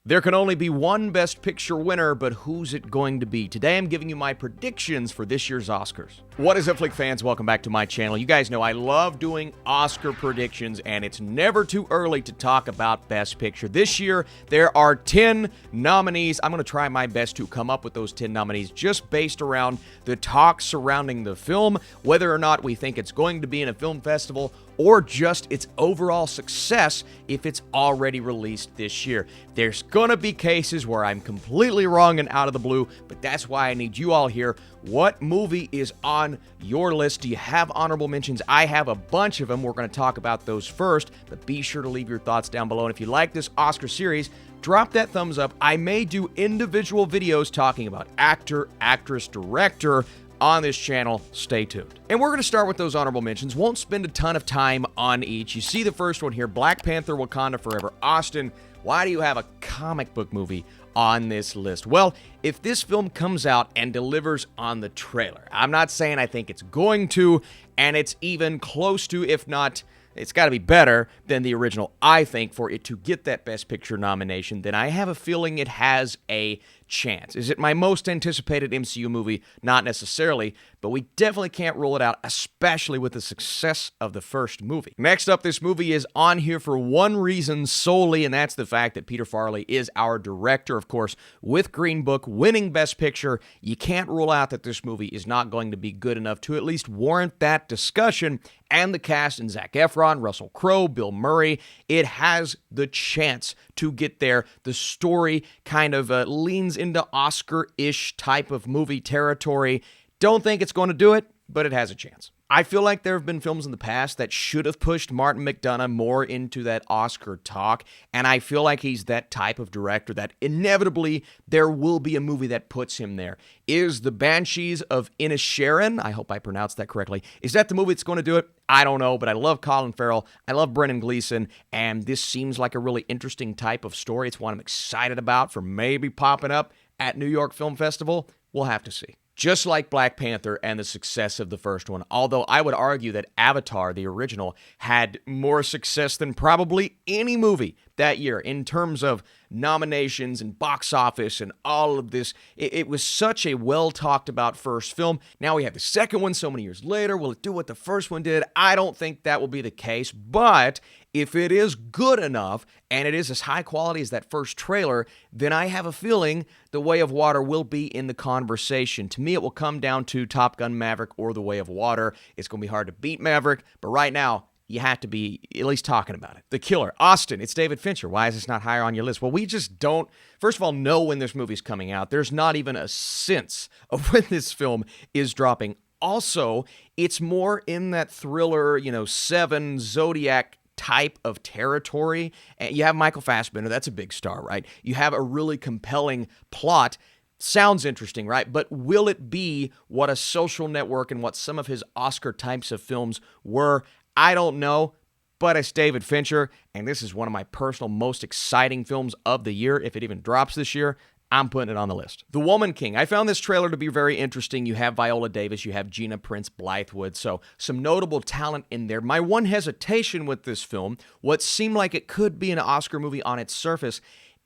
There can only be one Best Picture winner, but who's it going to be? Today I'm giving you my predictions for this year's Oscars. What is up, Flick fans? Welcome back to my channel. You guys know I love doing Oscar predictions, and it's never too early to talk about Best Picture. This year, there are 10 nominees. I'm going to try my best to come up with those 10 nominees just based around the talk surrounding the film, whether or not we think it's going to be in a film festival, or just its overall success if it's already released this year. There's gonna be cases where I'm completely wrong and out of the blue, but that's why I need you all here. What movie is on your list? Do you have honorable mentions? I have a bunch of them. We're gonna talk about those first, but be sure to leave your thoughts down below. And if you like this Oscar series, drop that thumbs up. I may do individual videos talking about actor, actress, director, on this channel. Stay tuned. And we're going to start with those honorable mentions. Won't spend a ton of time on each. You see the first one here, Black Panther: Wakanda Forever. Austin, why do you have a comic book movie on this list? Well, if this film comes out and delivers on the trailer, I'm not saying I think it's going to, and it's even close to, if not, it's got to be better than the original, I think, for it to get that Best Picture nomination, then I have a feeling it has a chance. Is it my most anticipated MCU movie? Not necessarily, but we definitely can't rule it out, especially with the success of the first movie. Next up, this movie is on here for one reason solely, and that's the fact that Peter Farrelly is our director. Of course, with Green Book winning Best Picture, you can't rule out that this movie is not going to be good enough to at least warrant that discussion. And the cast in Zac Efron, Russell Crowe, Bill Murray, it has the chance to get there. The story kind of leans into Oscar-ish type of movie territory. Don't think it's going to do it, but it has a chance. I feel like there have been films in the past that should have pushed Martin McDonagh more into that Oscar talk, and I feel like he's that type of director that inevitably there will be a movie that puts him there. Is The Banshees of Inisherin, I hope I pronounced that correctly, is that the movie that's going to do it? I don't know, but I love Colin Farrell, I love Brendan Gleeson, and this seems like a really interesting type of story. It's one I'm excited about for maybe popping up at New York Film Festival. We'll have to see. Just like Black Panther and the success of the first one, although I would argue that Avatar, the original, had more success than probably any movie that year in terms of nominations and box office and all of this. It was such a well-talked-about first film. Now we have the second one so many years later. Will it do what the first one did? I don't think that will be the case, but if it is good enough and it is as high quality as that first trailer, then I have a feeling The Way of Water will be in the conversation. To me, it will come down to Top Gun Maverick or The Way of Water. It's going to be hard to beat Maverick, but right now, you have to be at least talking about it. The Killer. Austin, it's David Fincher. Why is this not higher on your list? Well, we just don't, first of all, know when this movie's coming out. There's not even a sense of when this film is dropping. Also, it's more in that thriller, Seven, Zodiac type of territory. And you have Michael Fassbender. That's a big star, right? You have a really compelling plot. Sounds interesting, right? But will it be what A Social Network and what some of his Oscar types of films were? I don't know, but it's David Fincher, and this is one of my personal most exciting films of the year. If it even drops this year, I'm putting it on the list. The Woman King. I found this trailer to be very interesting. You have Viola Davis, you have Gina Prince Blythewood, so some notable talent in there. My one hesitation with this film, what seemed like it could be an Oscar movie on its surface,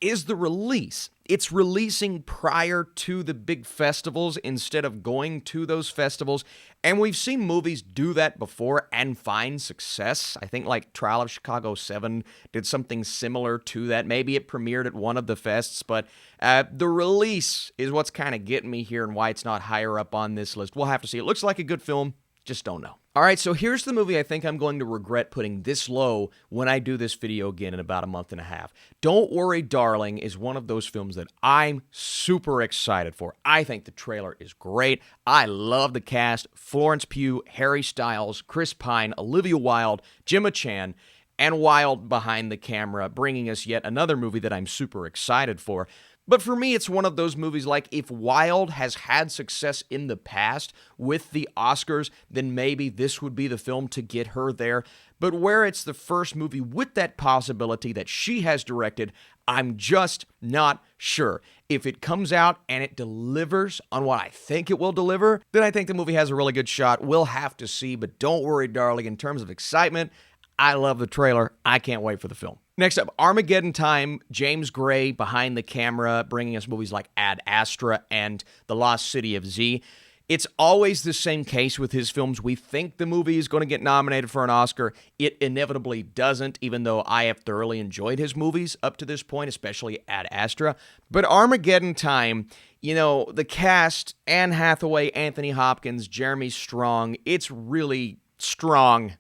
is the release. It's releasing prior to the big festivals instead of going to those festivals. And we've seen movies do that before and find success. I think like Trial of Chicago 7 did something similar to that. Maybe it premiered at one of the fests, but the release is what's kind of getting me here and why it's not higher up on this list. We'll have to see. It looks like a good film. Just don't know. All right, so here's the movie I think I'm going to regret putting this low when I do this video again in about a month and a half. Don't Worry, Darling is one of those films that I'm super excited for. I think the trailer is great. I love the cast. Florence Pugh, Harry Styles, Chris Pine, Olivia Wilde, Gemma Chan, and Wilde behind the camera, bringing us yet another movie that I'm super excited for. But for me, it's one of those movies like if Wilde has had success in the past with the Oscars, then maybe this would be the film to get her there. But where it's the first movie with that possibility that she has directed, I'm just not sure. If it comes out and it delivers on what I think it will deliver, then I think the movie has a really good shot. We'll have to see, but don't worry, darling, in terms of excitement, I love the trailer. I can't wait for the film. Next up, Armageddon Time, James Gray behind the camera, bringing us movies like Ad Astra and The Lost City of Z. It's always the same case with his films. We think the movie is going to get nominated for an Oscar. It inevitably doesn't, even though I have thoroughly enjoyed his movies up to this point, especially Ad Astra. But Armageddon Time, you know, the cast, Anne Hathaway, Anthony Hopkins, Jeremy Strong, it's really strong.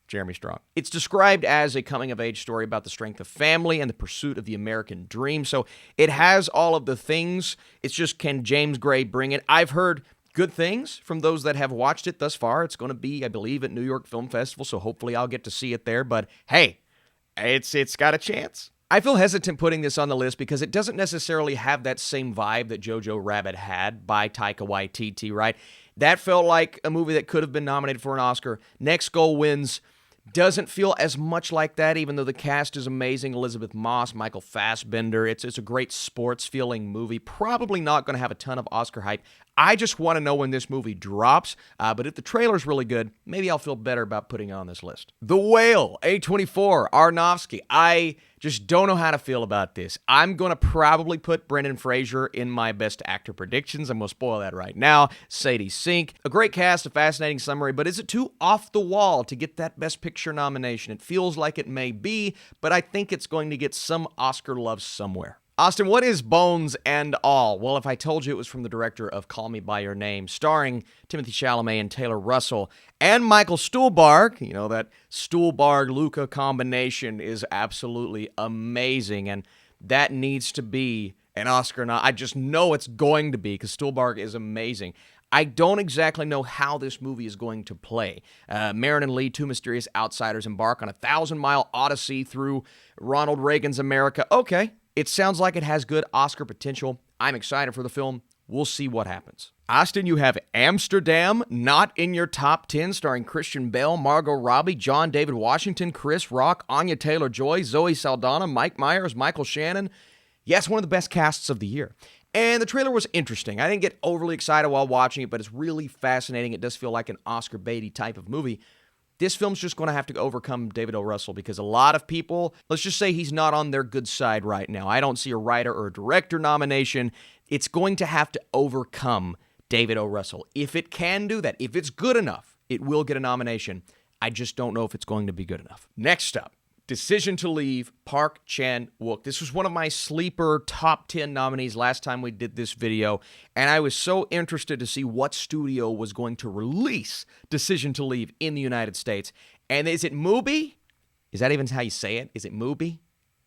Jeremy Strong. It's described as a coming-of-age story about the strength of family and the pursuit of the American dream. So it has all of the things. It's just, can James Gray bring it? I've heard good things from those that have watched it thus far. It's going to be, I believe, at New York Film Festival, so hopefully I'll get to see it there. But hey, it's got a chance. I feel hesitant putting this on the list because it doesn't necessarily have that same vibe that Jojo Rabbit had by Taika Waititi, right? That felt like a movie that could have been nominated for an Oscar. Next Goal Wins doesn't feel as much like that, even though the cast is amazing. Elizabeth Moss, Michael Fassbender. It's a great sports-feeling movie. Probably not going to have a ton of Oscar hype. I just want to know when this movie drops, but if the trailer's really good, maybe I'll feel better about putting it on this list. The Whale, A24, Aronofsky. I just don't know how to feel about this. I'm going to probably put Brendan Fraser in my best actor predictions. I'm going to spoil that right now. Sadie Sink. A great cast, a fascinating summary, but is it too off the wall to get that Best Picture nomination? It feels like it may be, but I think it's going to get some Oscar love somewhere. Austin, what is Bones and All? Well, if I told you it was from the director of Call Me By Your Name, starring Timothée Chalamet and Taylor Russell and Michael Stuhlbarg, you know, that Stuhlbarg-Luca combination is absolutely amazing, and that needs to be an Oscar. I just know it's going to be because Stuhlbarg is amazing. I don't exactly know how this movie is going to play. Marin and Lee, two mysterious outsiders, embark on a 1,000-mile odyssey through Ronald Reagan's America. Okay. It sounds like it has good Oscar potential. I'm excited for the film. We'll see what happens. Austin, you have Amsterdam not in your top 10, starring Christian Bale, Margot Robbie, John David Washington, Chris Rock, Anya Taylor-Joy, Zoe Saldana, Mike Myers, Michael Shannon. Yes, one of the best casts of the year. And the trailer was interesting. I didn't get overly excited while watching it, but it's really fascinating. It does feel like an Oscar baity type of movie. This film's just going to have to overcome David O. Russell because a lot of people, let's just say he's not on their good side right now. I don't see a writer or a director nomination. It's going to have to overcome David O. Russell. If it can do that, if it's good enough, it will get a nomination. I just don't know if it's going to be good enough. Next up, Decision to Leave, Park Chan-wook. This was one of my sleeper top 10 nominees last time we did this video, and I was so interested to see what studio was going to release Decision to Leave in the United States. And is it Mubi? Is that even how you say it? Is it Mubi?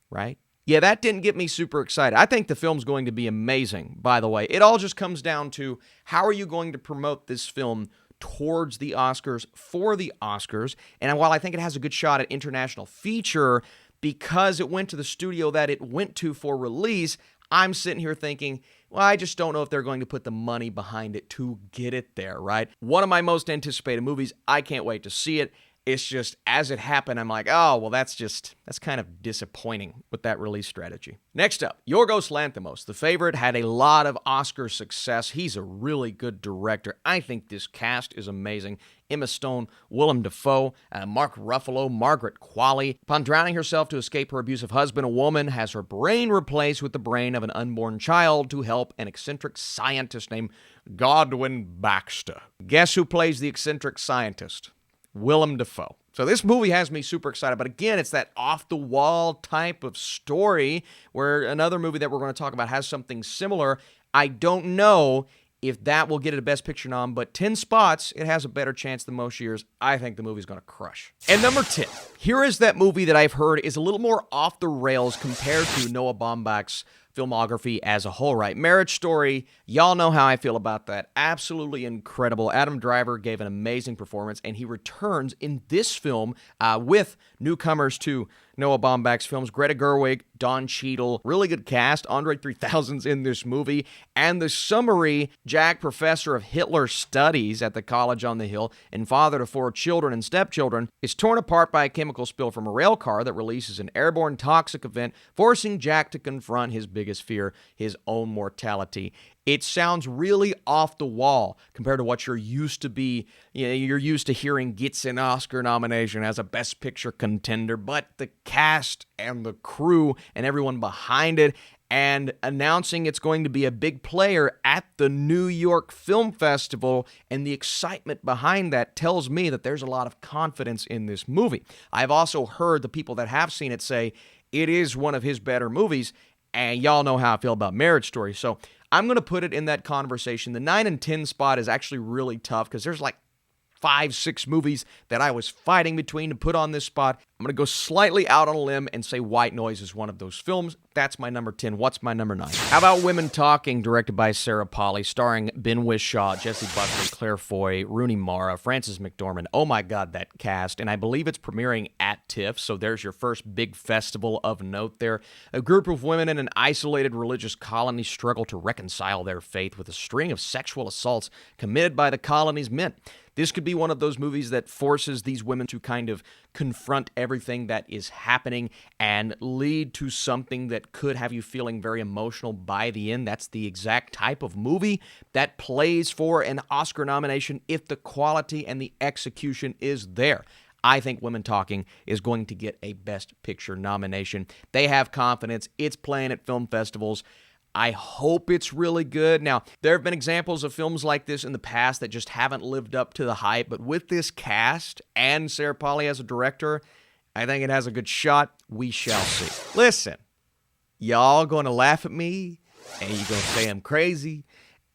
Right? Yeah, that didn't get me super excited. I think the film's going to be amazing, by the way. It all just comes down to how are you going to promote this film towards the Oscars, for the Oscars. And while I think it has a good shot at international feature, because it went to the studio that it went to for release, I'm sitting here thinking, well, I just don't know if they're going to put the money behind it to get it there, right? One of my most anticipated movies. I can't wait to see it. It's just, as it happened, I'm like, oh, well, that's kind of disappointing with that release strategy. Next up, Yorgos Lanthimos. The Favorite had a lot of Oscar success. He's a really good director. I think this cast is amazing. Emma Stone, Willem Dafoe, Mark Ruffalo, Margaret Qualley. Upon drowning herself to escape her abusive husband, a woman has her brain replaced with the brain of an unborn child to help an eccentric scientist named Godwin Baxter. Guess who plays the eccentric scientist? Willem Dafoe. So this movie has me super excited, but again, it's that off-the-wall type of story where another movie that we're going to talk about has something similar. I don't know if that will get it a Best Picture nom, but 10 spots, it has a better chance than most years. I think the movie's going to crush. And number 10, here is that movie that I've heard is a little more off the rails compared to Noah Baumbach's filmography as a whole, right? Marriage Story, y'all know how I feel about that. Absolutely incredible. Adam Driver gave an amazing performance, and he returns in this film with newcomers to Noah Baumbach's films, Greta Gerwig, Don Cheadle, really good cast. Andre 3000's in this movie. And the summary, Jack, professor of Hitler studies at the college on the hill and father to 4 children and stepchildren, is torn apart by a chemical spill from a rail car that releases an airborne toxic event, forcing Jack to confront his biggest fear, his own mortality. It sounds really off the wall compared to what you're used to be. You're used to hearing gets an Oscar nomination as a Best Picture contender, but the cast and the crew and everyone behind it and announcing it's going to be a big player at the New York Film Festival, and the excitement behind that tells me that there's a lot of confidence in this movie. I've also heard the people that have seen it say it is one of his better movies, and y'all know how I feel about Marriage Story, so I'm going to put it in that conversation. The 9 and 10 spot is actually really tough because there's like 5, 6 movies that I was fighting between to put on this spot. I'm going to go slightly out on a limb and say White Noise is one of those films. That's my number 10. What's my number 9? How about Women Talking, directed by Sarah Polley, starring Ben Whishaw, Jessie Buckley, Claire Foy, Rooney Mara, Frances McDormand. Oh my God, that cast. And I believe it's premiering at TIFF, so there's your first big festival of note there. A group of women in an isolated religious colony struggle to reconcile their faith with a string of sexual assaults committed by the colony's men. This could be one of those movies that forces these women to kind of confront everything that is happening and lead to something that could have you feeling very emotional by the end. That's the exact type of movie that plays for an Oscar nomination if the quality and the execution is there. I think Women Talking is going to get a Best Picture nomination. They have confidence. It's playing at film festivals. I hope it's really good. Now, there have been examples of films like this in the past that just haven't lived up to the hype, but with this cast and Sarah Polley as a director, I think it has a good shot. We shall see. Listen, y'all going to laugh at me, and you're going to say I'm crazy,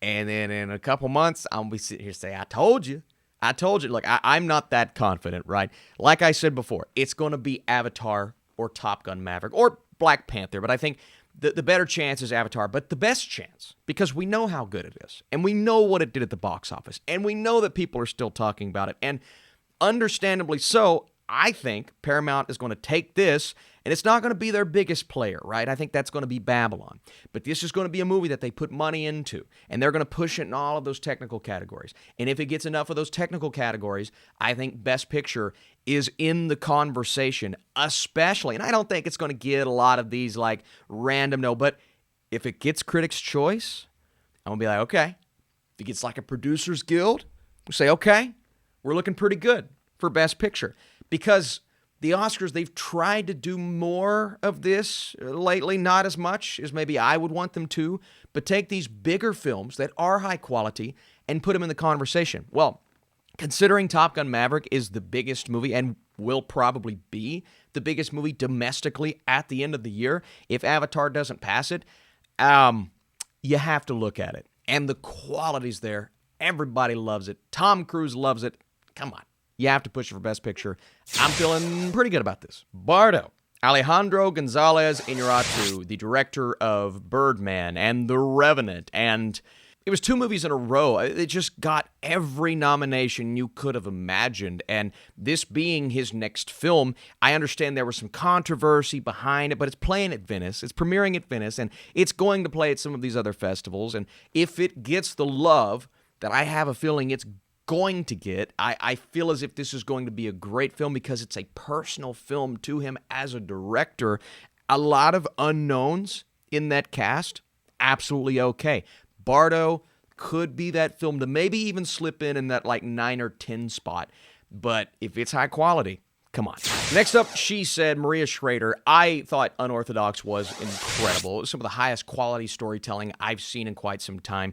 and then in a couple months, I'm going to be sitting here saying, I told you. I told you. Look, I'm not that confident, right? Like I said before, it's going to be Avatar or Top Gun Maverick or Black Panther, but I think the better chance is Avatar, but the best chance, because we know how good it is, and we know what it did at the box office, and we know that people are still talking about it, and understandably so, I think Paramount is going to take this, and it's not going to be their biggest player, right? I think that's going to be Babylon. But this is going to be a movie that they put money into, and they're going to push it in all of those technical categories. And if it gets enough of those technical categories, I think Best Picture is in the conversation, especially, and I don't think it's going to get a lot of these like random but if it gets Critics' Choice, I'm going to be like, okay. If it gets like a Producers Guild, we'll say, okay, we're looking pretty good for Best Picture. Because the Oscars, they've tried to do more of this lately, not as much as maybe I would want them to, but take these bigger films that are high quality and put them in the conversation. Well, considering Top Gun Maverick is the biggest movie and will probably be the biggest movie domestically at the end of the year, if Avatar doesn't pass it, you have to look at it. And the quality's there. Everybody loves it. Tom Cruise loves it. Come on. You have to push it for Best Picture. I'm feeling pretty good about this. Bardo. Alejandro Gonzalez Iñárritu, the director of Birdman and The Revenant, and it was 2 movies in a row. It just got every nomination you could have imagined, and this being his next film, I understand there was some controversy behind it, but it's playing at Venice, it's premiering at Venice, and it's going to play at some of these other festivals, and if it gets the love that I have a feeling it's going to get, I feel as if this is going to be a great film because it's a personal film to him as a director. A lot of unknowns in that cast, absolutely okay. Bardo could be that film to maybe even slip in that like 9 or 10 spot, but if it's high quality, come on. Next up, She Said, Maria Schrader. I thought Unorthodox was incredible. It was some of the highest quality storytelling I've seen in quite some time.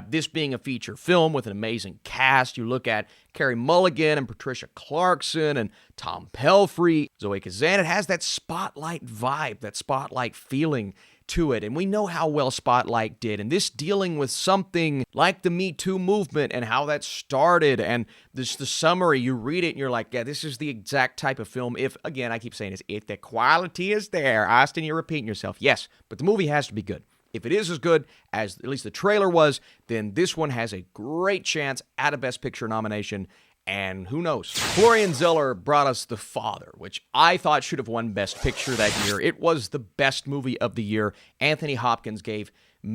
This being a feature film with an amazing cast, you look at Carey Mulligan and Patricia Clarkson and Tom Pelphrey, Zoe Kazan. It has that Spotlight vibe, that Spotlight feeling to it, and we know how well Spotlight did, and this dealing with something like the Me Too movement and how that started, and the summary, you read it and you're like, yeah, this is the exact type of film, if, again, I keep saying this, if the quality is there. Austin, you're repeating yourself. Yes, but the movie has to be good. If it is as good as at least the trailer was, then this one has a great chance at a Best Picture nomination, And who knows? Florian Zeller brought us The Father, which I thought should have won Best Picture that year. It was the best movie of the year. Anthony Hopkins gave in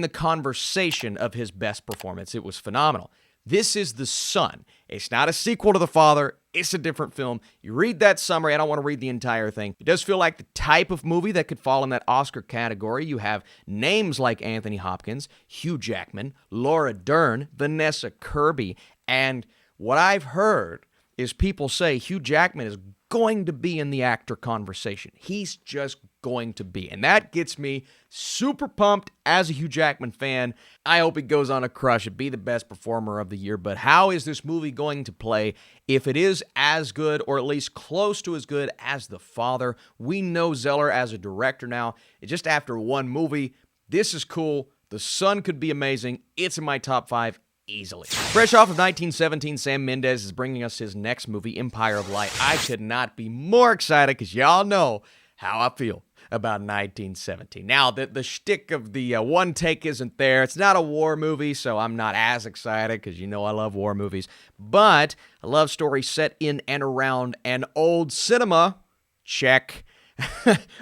the conversation of his best performance, it was phenomenal. This is The Son. It's not a sequel to The Father. It's a different film. You read that summary. I don't want to read the entire thing. It does feel like the type of movie that could fall in that Oscar category. You have names like Anthony Hopkins, Hugh Jackman, Laura Dern, Vanessa Kirby, and what I've heard is people say Hugh Jackman is going to be in the actor conversation. He's just going to be. And that gets me super pumped as a Hugh Jackman fan. I hope he goes on a crush and be the best performer of the year. But how is this movie going to play if it is as good or at least close to as good as The Father? We know Zeller as a director now. Just after one movie, this is cool. The Son could be amazing. It's in my top 5. Easily. Fresh off of 1917, Sam Mendes is bringing us his next movie, Empire of Light. I could not be more excited because y'all know how I feel about 1917. Now, the shtick of the one take isn't there. It's not a war movie, so I'm not as excited because you know I love war movies. But a love story set in and around an old cinema, check,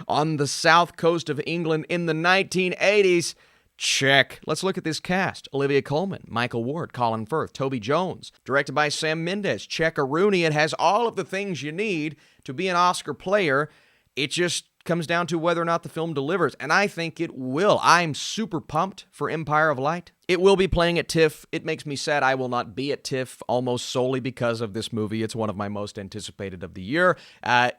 on the south coast of England in the 1980s, check. Let's look at this cast. Olivia Colman, Michael Ward, Colin Firth, Toby Jones. Directed by Sam Mendes, check a Rooney. It has all of the things you need to be an Oscar player. It just comes down to whether or not the film delivers, and I think it will. I'm super pumped for Empire of Light. It will be playing at TIFF. It makes me sad I will not be at TIFF almost solely because of this movie. It's one of my most anticipated of the year.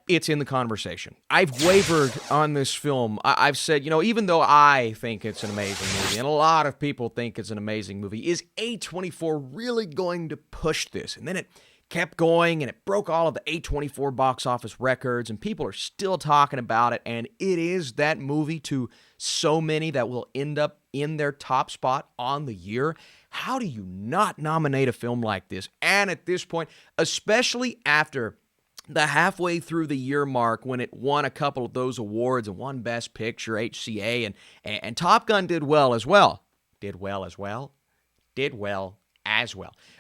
It's in the conversation. I've wavered on this film. I've said, even though I think it's an amazing movie, and a lot of people think it's an amazing movie, is A24 really going to push this? And then it kept going, and it broke all of the A24 box office records, and people are still talking about it, and it is that movie to so many that will end up in their top spot on the year. How do you not nominate a film like this? And at this point, especially after the halfway through the year mark when it won a couple of those awards and won Best Picture, HCA, and Top Gun did well as well. Did well as well.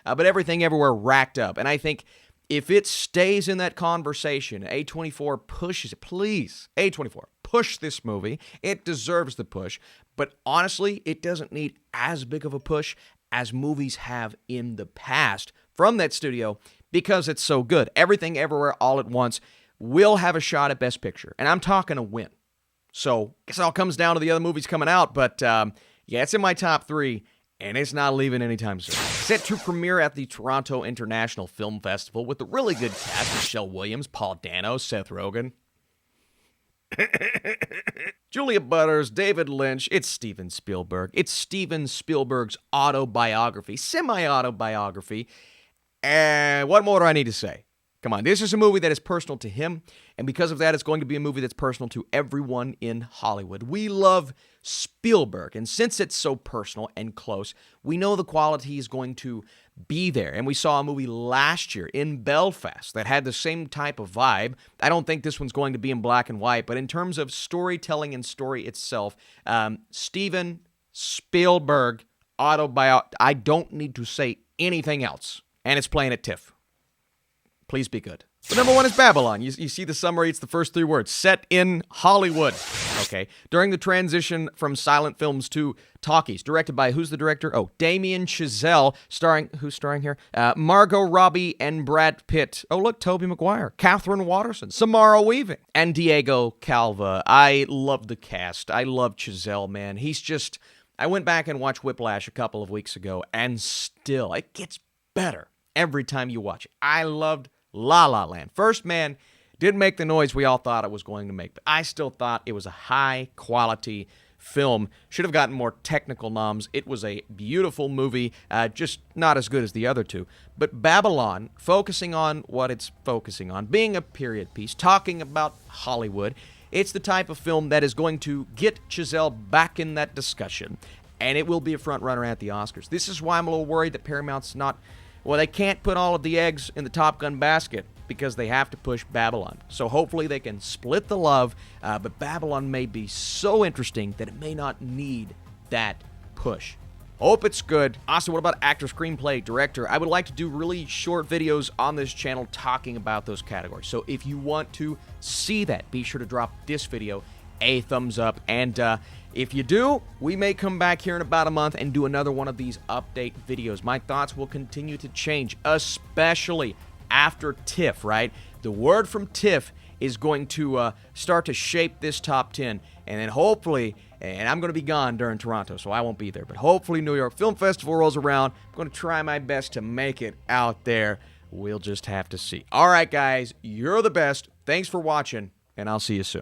But Everything Everywhere racked up. And I think if it stays in that conversation, A24 pushes it. Please, A24, push this movie. It deserves the push. But honestly, it doesn't need as big of a push as movies have in the past from that studio because it's so good. Everything Everywhere All at Once will have a shot at Best Picture. And I'm talking a win. So I guess it all comes down to the other movies coming out. But it's in my top 3. And it's not leaving anytime soon. Set to premiere at the Toronto International Film Festival with a really good cast: Michelle Williams, Paul Dano, Seth Rogen, Julia Butters, David Lynch. It's Steven Spielberg. It's Steven Spielberg's autobiography, semi-autobiography. And what more do I need to say? Come on, this is a movie that is personal to him, and because of that, it's going to be a movie that's personal to everyone in Hollywood. We love Spielberg, and since it's so personal and close, we know the quality is going to be there. And we saw a movie last year in Belfast that had the same type of vibe. I don't think this one's going to be in black and white, but in terms of storytelling and story itself, Steven Spielberg autobiography, I don't need to say anything else. And it's playing at TIFF. Please be good. The number 1 is Babylon. You see the summary, it's the first 3 words. Set in Hollywood. Okay. During the transition from silent films to talkies. Directed by, who's the director? Oh, Damien Chazelle. Who's starring here? Margot Robbie and Brad Pitt. Oh, look, Tobey Maguire. Catherine Watterson. Samara Weaving. And Diego Calva. I love the cast. I love Chazelle, man. He's just... I went back and watched Whiplash a couple of weeks ago, and still, it gets better every time you watch it. I loved La La Land. First, man, didn't make the noise we all thought it was going to make, but I still thought it was a high-quality film. Should have gotten more technical noms. It was a beautiful movie, just not as good as the other two. But Babylon, focusing on what it's focusing on, being a period piece, talking about Hollywood, it's the type of film that is going to get Chazelle back in that discussion, and it will be a front-runner at the Oscars. This is why I'm a little worried that Paramount's not... Well, they can't put all of the eggs in the Top Gun basket because they have to push Babylon. So hopefully they can split the love, but Babylon may be so interesting that it may not need that push. Hope it's good. Also, what about actor, screenplay, director? I would like to do really short videos on this channel talking about those categories. So if you want to see that, be sure to drop this video a thumbs up. And if you do, we may come back here in about a month and do another one of these update videos. My thoughts will continue to change, especially after TIFF, right? The word from TIFF is going to start to shape this top 10. And then hopefully, and I'm going to be gone during Toronto, so I won't be there. But hopefully New York Film Festival rolls around. I'm going to try my best to make it out there. We'll just have to see. All right, guys, you're the best. Thanks for watching, and I'll see you soon.